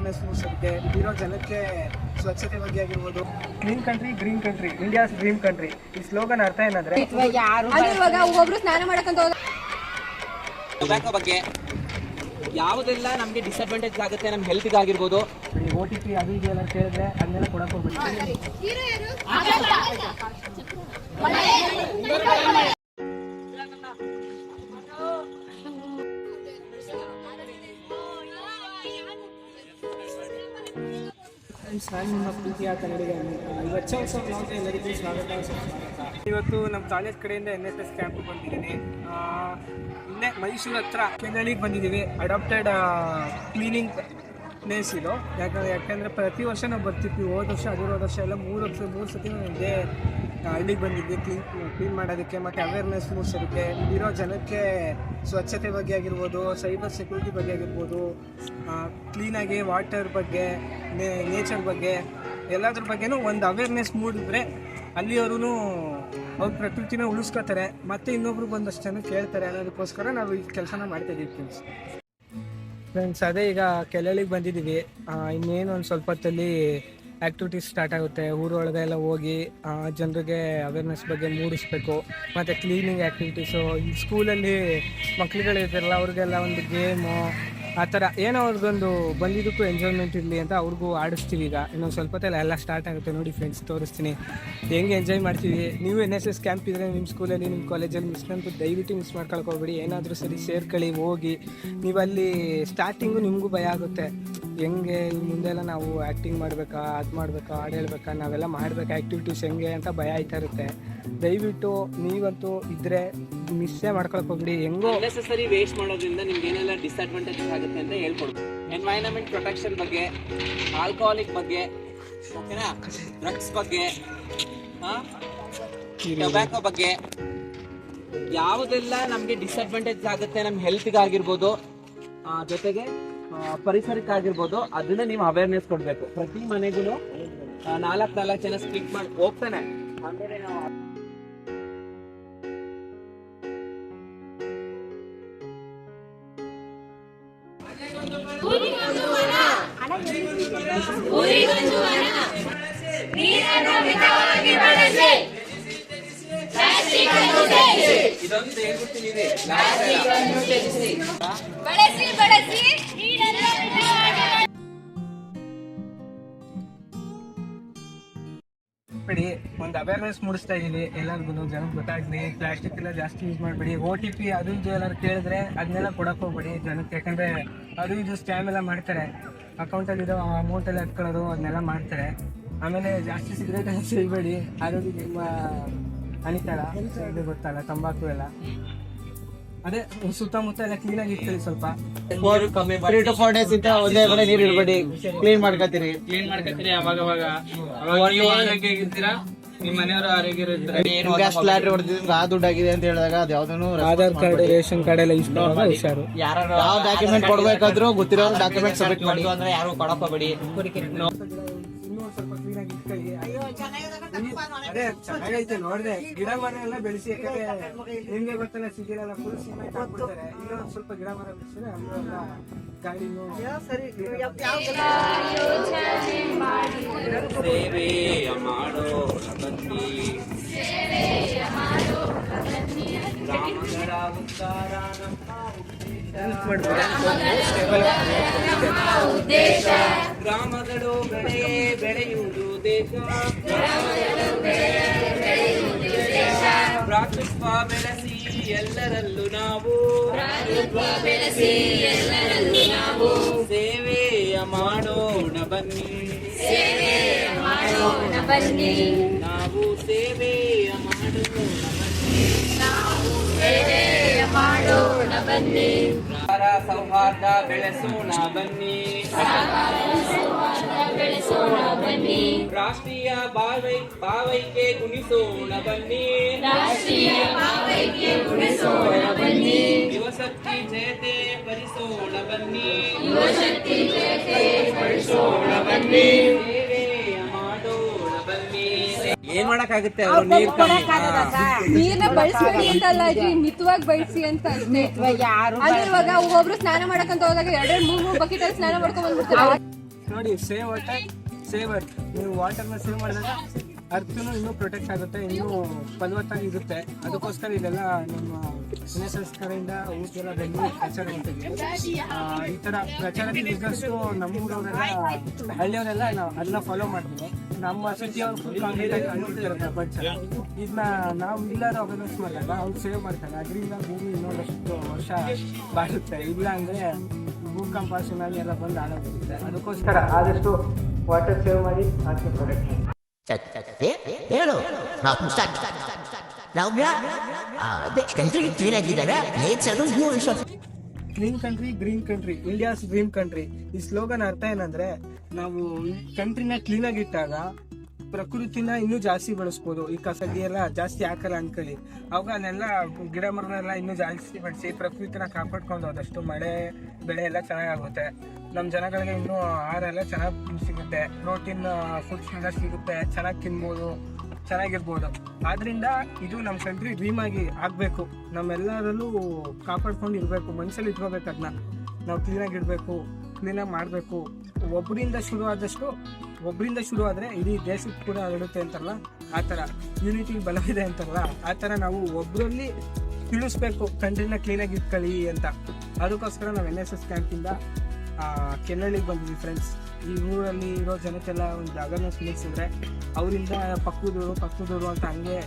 Awareness ಮೂಡಿಸೋದಕ್ಕೆ ಇಲ್ಲಿರೋ ಜನಕ್ಕೆ ಸ್ವಚ್ಛತೆ ಬಗ್ಗೆ ಆಗಿರ್ಬೋದು. Clean country green country, India's dream country, ಈ ಸ್ಲೋಗನ್ ಅರ್ಥ ಏನಂದ್ರೆ ಒಬ್ಬರು ಸ್ನಾನ ಮಾಡಕ್ಕಂತ ಟೊಬ್ಯಾಕೋ ಬಗ್ಗೆ ಯಾವುದೆಲ್ಲ ನಮಗೆ ಡಿಸ್ಅಡ್ವಾಂಟೇಜ್ ಆಗುತ್ತೆ ನಮ್ಮ ಹೆಲ್ತ್ಗೆ ಆಗಿರ್ಬೋದು. OTP ಅದು ಇದೆಲ್ಲ ಕೇಳಿದ್ರೆ ಅದನ್ನೆಲ್ಲ ಕೊಡಕ್ಕೆ ಹೋಗ್ಬಿಡಿ. ನಾನು ನಿಮ್ಮ ಪ್ರೀತಿಯ ಕನ್ನಡಿಗ ಎಲ್ಲರಿಗೂ ಸ್ವಾಗತ. ಇವತ್ತು ನಮ್ಮ ಕಾಲೇಜ್ ಕಡೆಯಿಂದ NSS ಕ್ಯಾಂಪ್ ಬಂದಿದ್ದೀನಿ. ಇಲ್ಲೇ ಮೈಸೂರು ಹತ್ರ ಕೆಂಗಳ್ಳಿಗೆ ಬಂದಿದ್ದೀವಿ. ಅಡಾಪ್ಟೆಡ್ ಕ್ಲೀನಿಂಗ್ ಪ್ಲೇಸ್ ಇದು. ಯಾಕಂದರೆ ಪ್ರತಿ ವರ್ಷ ನಾವು ಬರ್ತಿದ್ವಿ. ಹೋದ ವರ್ಷ ವರ್ಷ ಎಲ್ಲ ಮೂರು ಸತಿ ನಾವು ಇದೇ ಹಳ್ಳಿಗೆ ಬಂದಿದ್ವಿ ಕ್ಲೀನ್ ಮಾಡೋದಕ್ಕೆ ಮತ್ತು ಅವೇರ್ನೆಸ್ ಮೂಡಿಸೋದಕ್ಕೆ, ಇಲ್ಲಿರೋ ಜನಕ್ಕೆ ಸ್ವಚ್ಛತೆ ಬಗ್ಗೆ ಆಗಿರ್ಬೋದು, ಸೈಬರ್ ಸೆಕ್ಯೂರಿಟಿ ಬಗ್ಗೆ ಆಗಿರ್ಬೋದು, ಕ್ಲೀನಾಗಿ ವಾಟರ್ ಬಗ್ಗೆ, ನೇಚರ್ ಬಗ್ಗೆ ಎಲ್ಲದ್ರ ಬಗ್ಗೆನೂ ಒಂದು ಅವೇರ್ನೆಸ್ ಮೂಡಿದ್ರೆ ಅಲ್ಲಿಯವರು ಅವ್ರ ಪ್ರಕೃತಿನ ಉಳಿಸ್ಕೋತಾರೆ ಮತ್ತು ಇನ್ನೊಬ್ರು ಬಂದಷ್ಟು ಜನ ಕೇಳ್ತಾರೆ ಅನ್ನೋದಕ್ಕೋಸ್ಕರ ನಾವು ಈ ಕೆಲಸನ ಮಾಡ್ತಾಯಿದ್ದೀವಿ ಫ್ರೆಂಡ್ಸ್. ಅದೇ ಈಗ ಕೆಳಳಿಗೆ ಬಂದಿದ್ದೀವಿ. ಇನ್ನೇನು ಒಂದು ಸ್ವಲ್ಪ ಹೊತ್ತಲ್ಲಿ ಆ್ಯಕ್ಟಿವಿಟೀಸ್ ಸ್ಟಾರ್ಟ್ ಆಗುತ್ತೆ. ಊರೊಳಗೆ ಎಲ್ಲ ಹೋಗಿ ಜನರಿಗೆ ಅವೇರ್ನೆಸ್ ಬಗ್ಗೆ ಮೂಡಿಸ್ಬೇಕು. ಮತ್ತು ಕ್ಲೀನಿಂಗ್ ಆ್ಯಕ್ಟಿವಿಟೀಸು, ಈ ಸ್ಕೂಲಲ್ಲಿ ಮಕ್ಳುಗಳಿರ್ತಾರಲ್ಲ ಅವ್ರಿಗೆಲ್ಲ ಒಂದು ಗೇಮು ಆ ಥರ ಏನೋ ಅವ್ರಿಗೊಂದು ಬಂದಿದ್ದಕ್ಕೂ ಎಂಜಾಯ್ಮೆಂಟ್ ಇರಲಿ ಅಂತ ಅವ್ರಿಗೂ ಆಡಿಸ್ತೀವಿ. ಈಗ ಇನ್ನೊಂದು ಸ್ವಲ್ಪ ಹೊತ್ತಲ್ಲ ಎಲ್ಲ ಸ್ಟಾರ್ಟ್ ಆಗುತ್ತೆ. ನೋಡಿ ಫ್ರೆಂಡ್ಸ್, ತೋರಿಸ್ತೀನಿ ಹೆಂಗೆ ಎಂಜಾಯ್ ಮಾಡ್ತೀವಿ. ನೀವು NSS ಕ್ಯಾಂಪ್ ಇದ್ದರೆ ನಿಮ್ಮ ಸ್ಕೂಲಲ್ಲಿ, ನಿಮ್ಮ ಕಾಲೇಜಲ್ಲಿ ದಯವಿಟ್ಟು ಮಿಸ್ ಮಾಡ್ಕೊಳ್ಕೋಬೇಡಿ. ಏನಾದರೂ ಸರಿ ಸೇರ್ಕೊಳ್ಳಿ, ಹೋಗಿ. ನೀವಲ್ಲಿ ಸ್ಟಾರ್ಟಿಂಗು ನಿಮಗೂ ಭಯ ಆಗುತ್ತೆ, ಹೆಂಗೆ ಮುಂದೆಲ್ಲ ನಾವು ಆ್ಯಕ್ಟಿಂಗ್ ಮಾಡಬೇಕಾ, ಅದು ಮಾಡಬೇಕಾ, ಹಾಡು ಹೇಳ್ಬೇಕಾ, ನಾವೆಲ್ಲ ಮಾಡಬೇಕಾ, ಆ್ಯಕ್ಟಿವಿಟೀಸ್ ಹೆಂಗೆ ಅಂತ ಭಯ ಆಯ್ತಾ ಇರುತ್ತೆ. ದಯವಿಟ್ಟು ನೀವಂತೂ ಇದ್ದರೆ ಮಿಸ್ಸೇ ಮಾಡ್ಕೊಳಕ್ಕೆ ಹೋಗ್ಬಿಡಿ. ಹೆಂಗೋ ಅನ್ನೆಸೆಸರಿ ವೇಸ್ಟ್ ಮಾಡೋದ್ರಿಂದ ನಿಮ್ಗೆ ಏನೆಲ್ಲ ಡಿಸ್ಅಡ್ವಾಂಟೇಜಸ್ ಆಗುತ್ತೆ ಅಂತ ಹೇಳ್ಕೊಡ್ಬೋದು. ಎನ್ವೈರನ್ಮೆಂಟ್ ಪ್ರೊಟೆಕ್ಷನ್ ಬಗ್ಗೆ, ಆಲ್ಕೋಹಾಲಿಕ್ ಬಗ್ಗೆ, ಓಕೆನಾ, ಡ್ರಗ್ಸ್ ಬಗ್ಗೆ, ಟೊಬ್ಯಾಕೋ ಬಗ್ಗೆ ಯಾವುದೆಲ್ಲ ನಮಗೆ ಡಿಸ್ಅಡ್ವಾಂಟೇಜ್ ಆಗುತ್ತೆ ನಮ್ಮ ಹೆಲ್ತ್ಗೆ ಆಗಿರ್ಬೋದು, ಜೊತೆಗೆ ಪರಿಸರಕ್ಕಾಗಿರ್ಬೋದು, ಅದನ್ನ ನೀವು ಅವೇರ್ನೆಸ್ ಕೊಡಬೇಕು. ಪ್ರತಿ ಮನೆಗೂ 4 ಜನ ಸ್ಪೀಕ್ ಮಾಡಿ ಹೋಗ್ತಾನೆ. ಆಮೇಲೆ ನಾವು ಇದೊಂದು ಹೇಳ್ಬಿಡ್ತೀನಿ. ಬಿಡಿ, ಒಂದು ಅವೇರ್ನೆಸ್ ಮೂಡಿಸ್ತಾ ಇದ್ದೀವಿ ಎಲ್ಲರಿಗೂ, ಜನಕ್ಕೆ ಗೊತ್ತಾಗಲಿ. ಪ್ಲಾಸ್ಟಿಕ್ ಎಲ್ಲ ಜಾಸ್ತಿ ಯೂಸ್ ಮಾಡಬೇಡಿ. OTP ಅದು ಇದು ಎಲ್ಲರೂ ಕೇಳಿದ್ರೆ ಅದನ್ನೆಲ್ಲ ಕೊಡಕ್ಕೆ ಹೋಗ್ಬೇಡಿ ಜನಕ್ಕೆ. ಯಾಕಂದರೆ ಅದು ಇದು ಸ್ಕ್ಯಾಮ್ ಎಲ್ಲ ಮಾಡ್ತಾರೆ. ಅಕೌಂಟಲ್ಲಿರೋ ಅಮೌಂಟೆಲ್ಲ ಎತ್ಕೊಳ್ಳೋದು ಅದನ್ನೆಲ್ಲ ಮಾಡ್ತಾರೆ. ಆಮೇಲೆ ಜಾಸ್ತಿ ಸಿಗರೇಟ್ ಎಲ್ಲ ಸೇರಬೇಡಿ, ಆರೋಗ್ಯಕ್ಕೆ ತುಂಬ ಹಾನಿಕರ. ಇದು ಗೊತ್ತಲ್ಲ, ತಂಬಾಕು ಎಲ್ಲ. ಅದೇ ಸುತ್ತಮುತ್ತ ಎಲ್ಲ ಕ್ಲೀನಾಗಿ ಇರ್ತೀರಿ. ಸ್ವಲ್ಪ 3 to 4 days ಇಂತ ಒಂದೇ ಕಡೆ ನೀರು ಇರಬೇಡಿ. ಕ್ಲೀನ್ ಮಾಡ್ಕೊತೀರಿ ಅವಾಗ ಇರ್ತೀರಾ. ನಿಮ್ಮ ಮನೆಯವರು ಆರೋಗ್ಯ ಗ್ಯಾಸ್ ಲಾಟ್ರಿ ಹೊಡೆದಿದ್ರೆ ಆ ದುಡ್ಡಾಗಿದೆ ಅಂತ ಹೇಳಿದಾಗ ಅದು ಯಾವ್ದನ್ನು ಆಧಾರ್ ಕಾರ್ಡ್, ರೇಷನ್ ಕಾರ್ಡ್ ಎಲ್ಲ ಯೂಸ್ ಮಾಡೋದು ಹುಷಾರು. ಯಾವ ಡಾಕ್ಯುಮೆಂಟ್ ಕೊಡ್ಬೇಕಾದ್ರೂ ಗೊತ್ತಿರೋ ಡಾಕ್ಯುಮೆಂಟ್ ಸಬ್ಮಿಟ್ ಮಾಡಿ ಅಂದ್ರೆ ಯಾರು ಕೊಡಕೋಬೇಡಿ. ಇನ್ನೂ ಸ್ವಲ್ಪ ಕ್ಲೀನಾಗಿ ಇಟ್ಕೊಳ್ಳಿ. ಅದೇ ಚೆನ್ನಾಗೈತೆ ನೋಡಿದೆ. ಗಿಡ ಮರ ಎಲ್ಲ ಬೆಳೆಸಿ. ಯಾಕಂದ್ರೆ ನಿಮ್ಗೆ ಗೊತ್ತಲ್ಲ, ಸಿಟಿಲೆಲ್ಲ ಫುಲ್ ಸಿಮೆಂಟ್ ಹಾಕ್ಬಿಡ್ತಾರೆ. ಇನ್ನೊಂದು ಸ್ವಲ್ಪ ಗಿಡ ಮರ ಬೆಳೆಸಿದ್ರೆ ಅಲ್ಲೆಲ್ಲ ಗಾಡಿನೂ ಸರಿ. ಸೇವೆಯ ಮಾಡೋ ಗ್ರಾಮಗಳ ಉದ್ಧಾರ ಗ್ರಾಮಗಳು ಬೆಳೆಯುವುದು ದೇಶ. ಭ್ರಾತೃತ್ವ ಬೆಳೆಸಿ ಎಲ್ಲರಲ್ಲೂ ನಾವು ಸೇವೆಯ ಮಾಡೋಣ ಬನ್ನಿ. ನಾವು ಸೇವೆಯ ಮಾಡೋಣ ಬನ್ನಿ. ಸೌಹಾರ್ದ ಬೆಳೆಸೋಣ ಬನ್ನಿ. ರಾಷ್ಟ್ರೀಯ ಭಾವೈಕ್ಯ ಗುಣಿಸೋಣ ಬನ್ನಿ. ಯುವಶಕ್ತಿ ಜಯತೆ ಪರಿಸೋಣ ಬನ್ನಿ. ಸೇವೆಯ ಮಾಡೋಣ ಬನ್ನಿ. ಏನ್ ಮಾಡಕ್ಕಾಗುತ್ತೆ? ನೀರ್ನ ಬಳಸ್ಬೇಡಿ ಅಂತಲ್ಲ ಅಜ್ಜಿ, ಮಿತವಾಗಿ ಬಳಸಿ ಅಂತ ಅಷ್ಟೇ. ಇವಾಗ ಒಬ್ಬೊಬ್ರು ಸ್ನಾನ ಮಾಡಕ್ಕಂತ ಹೋದಾಗ 2-3 ಬಕೆಟ್ ಅಲ್ಲಿ ಸ್ನಾನ ಮಾಡ್ಕೊಂಡ್ ಬಂದ್ಬಿಡ್ತಾರೆ. ನೋಡಿ ಸೇವ್ ವಾಟರ್ ಸೇವ್ ಅರ್ತ್. ನೀವು ವಾಟರ್ನ ಸೇವ್ ಮಾಡಿದಾಗ ಅರ್ಥನು ಇನ್ನೂ ಪ್ರೊಟೆಕ್ಟ್ ಆಗುತ್ತೆ, ಇನ್ನೂ ಫಲವತ್ತಾಗಿ ಇರುತ್ತೆ. ಅದಕ್ಕೋಸ್ಕರ ಇದೆಲ್ಲ ನಮ್ಮ NSS ಕಡೆಯಿಂದ ಊರಿಗೆಲ್ಲ ಬಂದು ಪ್ರಚಾರ ಮಾಡ್ತಿದ್ವಿ. ಈ ಥರ ಪ್ರಚಾರಕ್ಕೆ ಬಿದ್ದಷ್ಟು ನಮ್ಮೂರವರೆಲ್ಲ ಹಳ್ಳಿಯವರೆಲ್ಲ ನಾವು ಅದನ್ನ ಫಾಲೋ ಮಾಡ್ತೀವಿ. ನಮ್ಮ ಸಿಟಿಯವ್ರು ಫುಲ್ ಕಾಂಕ್ರೀಟ್ ಆಗಿ ಅನ್ಬಿಡ್ತಾರೆ ಪ್ರಪಂಚ. ಇದನ್ನ ನಾವು ಇಲ್ಲಾದ್ರೂ ಅವೇರ್ನೆಸ್ ಮಾಡಿದಾಗ ಅವ್ರು ಸೇವ್ ಮಾಡ್ತಾರೆ. ಅದರಿಂದ ಭೂಮಿ ಇನ್ನೊಂದಷ್ಟು ವರ್ಷ ಬಾಳುತ್ತೆ. ಇಲ್ಲ ಅಂದರೆ ಭೂಕಂಪ ಸುನಾಮಿ ಎಲ್ಲ ಬಂದು ಹಾಳಾಗುತ್ತೆ. ಅದಕ್ಕೋಸ್ಕರ ಆದಷ್ಟು ವಾಟರ್ ಸೇವ್ ಮಾಡಿ ಅದಕ್ಕೆ ಪ್ರೊಟೆಕ್ಟ್ ಮಾಡಿ. ಹೇಳು clean country green country, India's dream country. ಈ ಸ್ಲೋಗನ್ ಅರ್ಥ ಏನಂದ್ರೆ, ನಾವು ಕಂಟ್ರಿನ ಕ್ಲೀನ್ ಆಗಿ ಇಟ್ಟಾಗ ಪ್ರಕೃತಿನ ಇನ್ನೂ ಜಾಸ್ತಿ ಬೆಳೆಸ್ಬೋದು. ಈ ಕಸಗಿ ಎಲ್ಲ ಜಾಸ್ತಿ ಹಾಕಲ್ಲ ಅನ್ಕೊಳ್ಳಿ, ಅವಾಗ ಅಲ್ಲೆಲ್ಲ ಗಿಡ ಮರನೆಲ್ಲ ಇನ್ನೂ ಜಾಸ್ತಿ ಬೆಳೆಸಿ ಪ್ರಕೃತಿನ ಕಾಪಾಡ್ಕೊಂಡು ಹೋದಷ್ಟು ಮಳೆ ಬೆಳೆ ಎಲ್ಲ ಚೆನ್ನಾಗಾಗುತ್ತೆ. ನಮ್ಮ ಜನಗಳಿಗೆ ಇನ್ನೂ ಆಹಾರ ಎಲ್ಲ ಚೆನ್ನಾಗಿ ಸಿಗುತ್ತೆ, ಪ್ರೋಟೀನ್ ಫುಡ್ಸ್ ಎಲ್ಲ ಸಿಗುತ್ತೆ, ಚೆನ್ನಾಗಿ ತಿನ್ಬೋದು, ಚೆನ್ನಾಗಿರ್ಬೋದು. ಆದ್ರಿಂದ ಇದು ನಮ್ಮ ಕಂಟ್ರಿ ಡ್ರೀಮ್ ಆಗಿ ಆಗಬೇಕು. ನಮ್ಮೆಲ್ಲರಲ್ಲೂ ಕಾಪಾಡ್ಕೊಂಡು ಇರಬೇಕು, ಮನಸ್ಸಲ್ಲಿ ಇಟ್ಕೋಬೇಕು. ಅದನ್ನ ನಾವು ಕ್ಲೀನಾಗಿ ಇಡಬೇಕು, ಕ್ಲೀನಾಗಿ ಮಾಡಬೇಕು. ಒಬ್ಬರಿಂದ ಶುರು ಆದರೆ ಇಡೀ ದೇಶಕ್ಕೆ ಕೂಡ ಹರಡುತ್ತೆ ಅಂತಾರಲ್ಲ, ಆ ಥರ ಯೂನಿಟಿ ಬಲವಿದೆ ಅಂತಾರಲ್ಲ, ಆ ಥರ ನಾವು ಒಬ್ಬರಲ್ಲಿ ತಿಳಿಸ್ಬೇಕು ಕಂಟ್ರಿನ ಕ್ಲೀನಾಗಿ ಇಟ್ಕೊಳ್ಳಿ ಅಂತ. ಅದಕ್ಕೋಸ್ಕರ ನಾವು NSS ಕ್ಯಾಂಪಿಂದ ಕೆನ್ನಳ್ಳಿಗೆ ಬಂದಿದ್ವಿ ಫ್ರೆಂಡ್ಸ್. ಈ ಊರಲ್ಲಿ ಇರೋ ಜನಕ್ಕೆಲ್ಲ ಒಂದು ಅವೇರ್ನೆಸ್ ಮೂಡಿಸಿದ್ರೆ ಅವರಿಂದ ಪಕ್ಕದೂರು ಅಂತ ಹಂಗೆ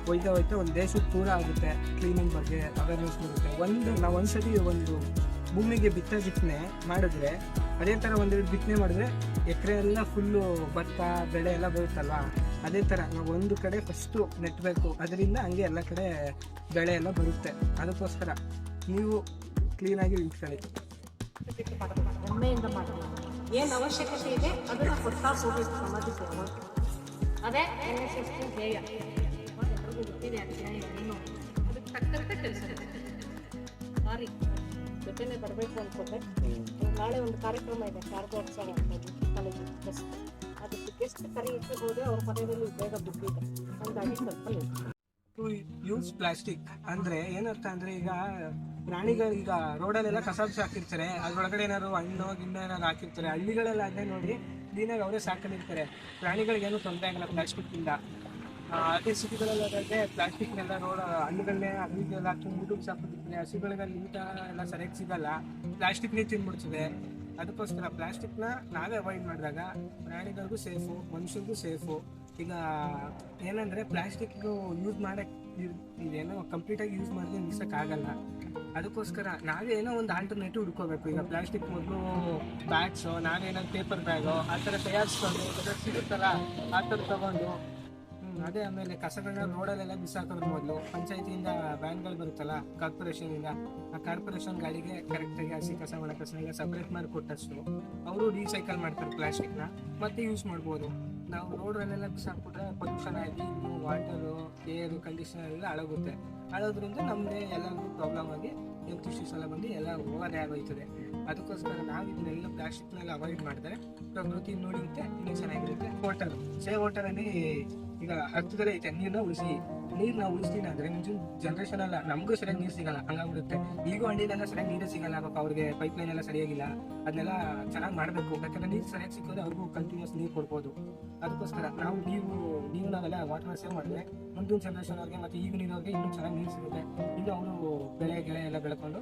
ಹೋಯ್ತಾ ಒಂದು ದೇಶಕ್ಕೆ ಪೂರ ಆಗುತ್ತೆ. ಕ್ಲೀನಿಂಗ್ ಬಗ್ಗೆ ಅವೇರ್ನೆಸ್ ಬರುತ್ತೆ. ನಾವು ಒಂದ್ಸತಿ ಒಂದು ಭೂಮಿಗೆ ಬಿತ್ತನೆ ಮಾಡಿದ್ರೆ, ಅದೇ ಥರ ಒಂದೆರಡು ಬಿತ್ತನೆ ಮಾಡಿದ್ರೆ ಎಕರೆ ಎಲ್ಲ ಫುಲ್ಲು ಭತ್ತ ಬೆಳೆ ಎಲ್ಲ ಬರುತ್ತಲ್ವ, ಅದೇ ಥರ ನಾವು ಒಂದು ಕಡೆ ಫಸ್ಟು ನೆಟ್ಟಬೇಕು. ಅದರಿಂದ ಹಂಗೆ ಎಲ್ಲ ಕಡೆ ಬೆಳೆ ಎಲ್ಲ ಬರುತ್ತೆ. ಅದಕ್ಕೋಸ್ಕರ ನೀವು ಕ್ಲೀನಾಗಿ ಇಟ್ಕೊಳ್ಳಿ. ಹೆಮ್ಮೆಯಿಂದ ಮಾಡಬೇಕು. ಏನು ಅವಶ್ಯಕತೆ ಇದೆ ಅದನ್ನು ಕೊಡ್ತಾ ಹೋಗಬೇಕು ಸಮಾಜಕ್ಕೆ. ಅದೇ NSS ಧ್ಯೇಯ. ಎಲ್ರಿಗೂ ಗೊತ್ತಿದೆ ಆ ಧ್ಯೇಯ ಏನು, ಅದಕ್ಕೆ ತಕ್ಕಂತೆ ಕೆಲಸ ಸಾರಿ ಜೊತೆನೇ ಬರಬೇಕು ಅಂದ್ಕೊಂಡೆ. ನಾಳೆ ಒಂದು ಕಾರ್ಯಕ್ರಮ ಇದೆ, ಶಾರದೋತ್ಸವ ಕಾಲೇಜ್ ಗೆಸ್ಟ್. ಅದಕ್ಕೆ ಗೆಸ್ಟ್ ಕರೆಯಿಟ್ಟು ಹೋದೆ, ಅವ್ರ ಮನೆಯಲ್ಲಿ ಬೇಗ ಬಿಟ್ಟಿದೆ, ಹಂಗಾಗಿ ಸ್ವಲ್ಪ ಟು ಯೂಸ್ ಪ್ಲಾಸ್ಟಿಕ್ ಅಂದರೆ ಏನರ್ಥ ಅಂದರೆ, ಈಗ ಪ್ರಾಣಿಗಳು ಈಗ ರೋಡಲ್ಲೆಲ್ಲ ಕಸ ಹಾಕಿರ್ತಾರೆ, ಅದ್ರೊಳಗಡೆ ಏನಾದ್ರು ಹಣ್ಣು ಗಿಣ್ಣು ಏನಾದ್ರು ಹಾಕಿರ್ತಾರೆ. ಹಳ್ಳಿಗಳೆಲ್ಲ ಅದೇ ನೋಡಿ ಕ್ಲೀನಾಗಿ ಅವರೇ ಸಾಕೊಂಡಿರ್ತಾರೆ, ಪ್ರಾಣಿಗಳಿಗೇನು ತೊಂದರೆ ಆಗಲ್ಲ ಪ್ಲಾಸ್ಟಿಕ್ಕಿಂದ. ಅದೇ ಸಿಟಿಗಳಲ್ಲಾದ್ರೆ ಪ್ಲಾಸ್ಟಿಕ್ನೆಲ್ಲ ಹಣ್ಣುಗಳನ್ನೇ ಅಂಗಡಿಗೆಲ್ಲ ಹಾಕಿ ಊಟಕ್ಕೆ ಸಾಕಿರ್ತಾರೆ. ಹಸುಗಳಿಗೆ ಊಟ ಎಲ್ಲ ಸರಿಯಾಗಿ ಸಿಗಲ್ಲ, ಪ್ಲಾಸ್ಟಿಕ್ನೇ ತಿಂದ್ಬಿಡ್ತದೆ. ಅದಕ್ಕೋಸ್ಕರ ಪ್ಲಾಸ್ಟಿಕ್ನ ನಾವೇ ಅವಾಯ್ಡ್ ಮಾಡಿದಾಗ ಪ್ರಾಣಿಗಳಿಗೂ ಸೇಫು, ಮನುಷ್ಯರಿಗೂ ಸೇಫು. ಈಗ ಏನಂದರೆ ಪ್ಲಾಸ್ಟಿಕ್ಗೂ ಯೂಸ್ ಮಾಡೋಕ್ಕೆ ಇದೇನೋ ಕಂಪ್ಲೀಟಾಗಿ ಯೂಸ್ ಮಾಡಿದ್ರೆ ನಿಲ್ಸೋಕ್ಕಾಗಲ್ಲ. ಅದಕ್ಕೋಸ್ಕರ ನಾವೇನೋ ಒಂದು ಆಲ್ಟರ್ನೇಟಿವ್ ಹುಡ್ಕೋಬೇಕು. ಈಗ ಪ್ಲಾಸ್ಟಿಕ್ ಮೊದಲು ಬ್ಯಾಗ್ಸು, ನಾವೇನಾದ್ರು ಪೇಪರ್ ಬ್ಯಾಗು ಆ ಥರ ತಯಾರಿಸ್ಕೊಂಡು ಅದ್ರಲ್ಲಿ ಸಿಗುತ್ತಲ್ಲ ಆ ಥರ ತೊಗೊಂಡು ಅದೇ. ಆಮೇಲೆ ಕಸಗಳನ್ನ ರೋಡಲ್ಲೆಲ್ಲ ಬಿಸಾಕೋದ್ರ ಮೊದಲು ಪಂಚಾಯತಿಯಿಂದ ವ್ಯಾನ್ಗಳು ಬರುತ್ತಲ್ಲ ಕಾರ್ಪೊರೇಷನಿಂದ, ಆ ಕಾರ್ಪೊರೇಷನ್ ಗಾಡಿಗೆ ಕರೆಕ್ಟಾಗಿ ಹಸಿ ಕಸ ಒಣ ಕಸ ಎಲ್ಲ ಸಪ್ರೇಟ್ ಮಾಡಿ ಕೊಟ್ಟಷ್ಟು ಅವರು ರೀಸೈಕಲ್ ಮಾಡ್ತಾರೆ ಪ್ಲಾಸ್ಟಿಕ್ನ, ಮತ್ತೆ ಯೂಸ್ ಮಾಡ್ಬೋದು. ನಾವು ರೋಡಲ್ಲೆಲ್ಲ ಬಿಸಾಕ್ಬಿಟ್ರೆ ಪೊಲ್ಯೂಷನ್ ಆಗಿ ಇನ್ನು ವಾಟರು ಏರು ಕಂಡೀಷನ್ ಎಲ್ಲ ಹಾಳಾಗುತ್ತೆ. ಹಾಳೋದ್ರಿಂದ ನಮ್ಮದೇ ಎಲ್ಲರಿಗೂ ಪ್ರಾಬ್ಲಮ್ ಆಗಿ ಹೆಲ್ತ್ ಇಶ್ಯೂಸ್ ಎಲ್ಲ ಬಂದು ಎಲ್ಲ ಹೋಗೋದೇ ಆಗೋಯ್ತದೆ. ಅದಕ್ಕೋಸ್ಕರ ನಾವು ಇದನ್ನೆಲ್ಲ ಪ್ಲಾಸ್ಟಿಕ್ನೆಲ್ಲ ಅವಾಯ್ಡ್ ಮಾಡಿದ್ರೆ ಪ್ರಕೃತಿ ನೋಡಿರುತ್ತೆ, ಇನ್ನೂ ಚೆನ್ನಾಗಿರುತ್ತೆ. ಸೇವ್ ವಾಟರಲ್ಲಿ ಈಗ ಅರ್ಥದಲ್ಲೇ ಐತೆ, ನೀರನ್ನ ಉಳಿಸಿ. ನೀರು ನಾವು ಉಳಿಸ್ತೀನಿ ಅಂದರೆ ಮುಂಚಿನ ಜನ್ರೇಷನ್ ಅಲ್ಲ, ನಮಗೂ ಸರಿಯಾಗಿ ನೀರು ಸಿಗಲ್ಲ, ಹಂಗಾಗ್ಬಿಡುತ್ತೆ. ಈಗೂ ಹಳ್ಳಿಲೆಲ್ಲ ಸರಿಯಾಗಿ ನೀರೇ ಸಿಗಲ್ಲ, ಪಾಪ ಅವ್ರಿಗೆ ಪೈಪ್ಲೈನ್ ಎಲ್ಲ ಸರಿಯಾಗಿಲ್ಲ. ಅದನ್ನೆಲ್ಲ ಚೆನ್ನಾಗಿ ಮಾಡಬೇಕು. ಯಾಕಂದರೆ ನೀರು ಸರಿಯಾಗಿ ಸಿಕ್ಕಿದ್ರೆ ಅವ್ರಿಗೂ ಕಂಟಿನ್ಯೂಸ್ ನೀರು ಕೊಡ್ಬೋದು. ಅದಕ್ಕೋಸ್ಕರ ನಾವು ನೀವು ನಾವೆಲ್ಲ ವಾಟರ್ನ ಸೇವ್ ಮಾಡಿದ್ರೆ ಮುಂದಿನ ಜನ್ರೇಷನ್ ಅವ್ರಿಗೆ ಮತ್ತು ಈಗ ನೀರವ್ರಿಗೆ ಇನ್ನೂ ಚೆನ್ನಾಗಿ ನೀರು ಸಿಗುತ್ತೆ. ಇನ್ನು ಅವರು ಬೆಳೆ ಎಲ್ಲ ಬೆಳ್ಕೊಂಡು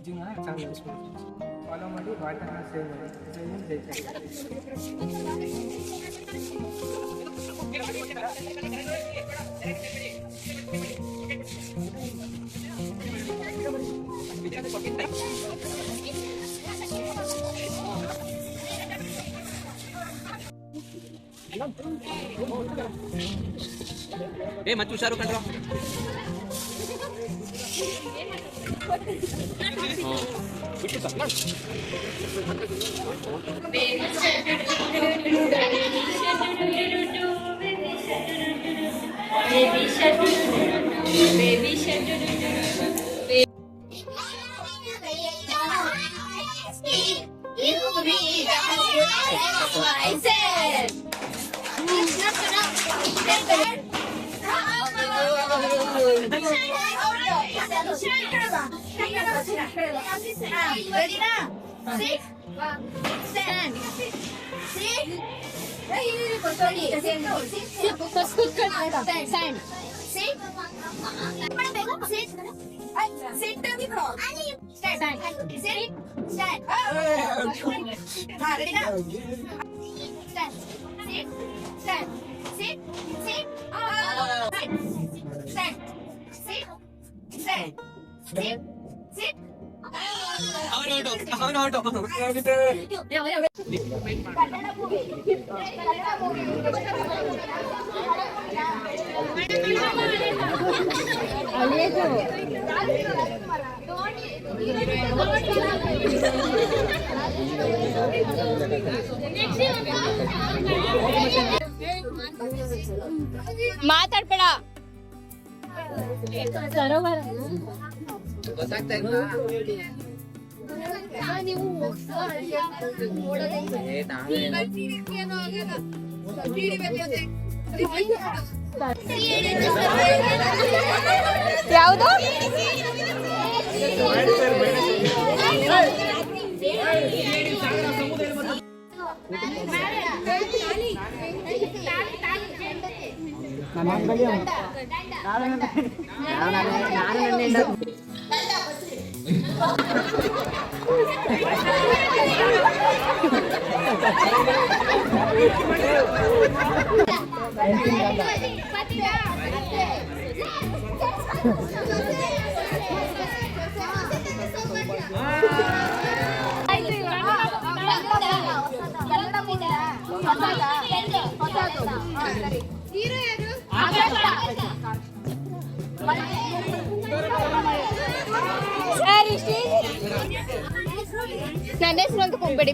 ಜೀವನ ಚೆನ್ನಾಗಿ ನಡೆಸ್ಬೋದು. ಫಾಲೋ ಮಾಡಿ ವಾಟರ್ನ ಸೇವ್ ಮಾಡಿ. ಮತ್ತೆ ಹುಷಾರು ಕಂಡ್ರ. ಮಾತಾಡ್ಬೇಡ. ಸರೋವರ ಯಾವುದು? ನನ್ನ ಹೆಸರು ಅಂತ ಕೊಂಬೇಡಿ.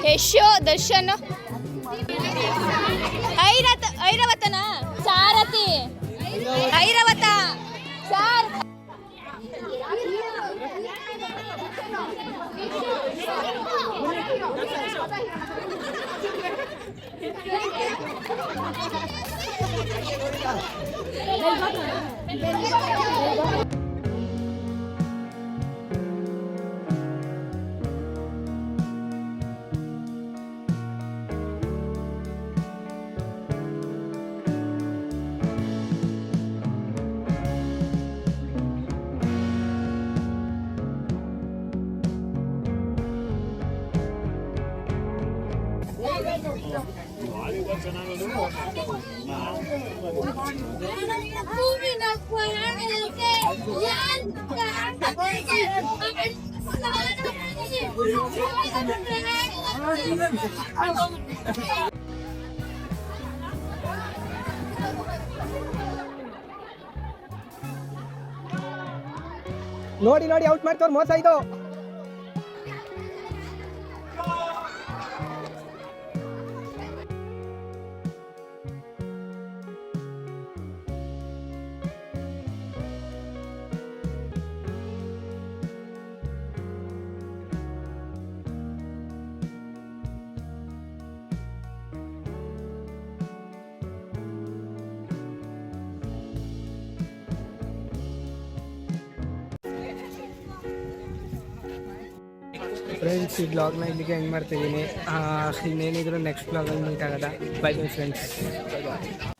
ಯಶೋ, ದರ್ಶನ್, ಐರಾವತನ, ಸಾರಥಿ, ಐರಾವತ, ಸಾರ್ ನೋಡಿ ನೋಡಿ ಔಟ್ ಮಾಡ್ತವ್ರು, ಮೋಸ ಇದು. ಫ್ರೆಂಡ್ಸ್, ಈ ಬ್ಲಾಗ್ನ ಇಲ್ಲಿಗೆ ಎಂಡ್ ಮಾಡ್ತಿದ್ದೀನಿ. ಇನ್ನೇನಿದ್ರು ನೆಕ್ಸ್ಟ್ ಬ್ಲಾಗಲ್ಲಿ ಮೀಟ್ ಆಗೋದ. Bye bye friends.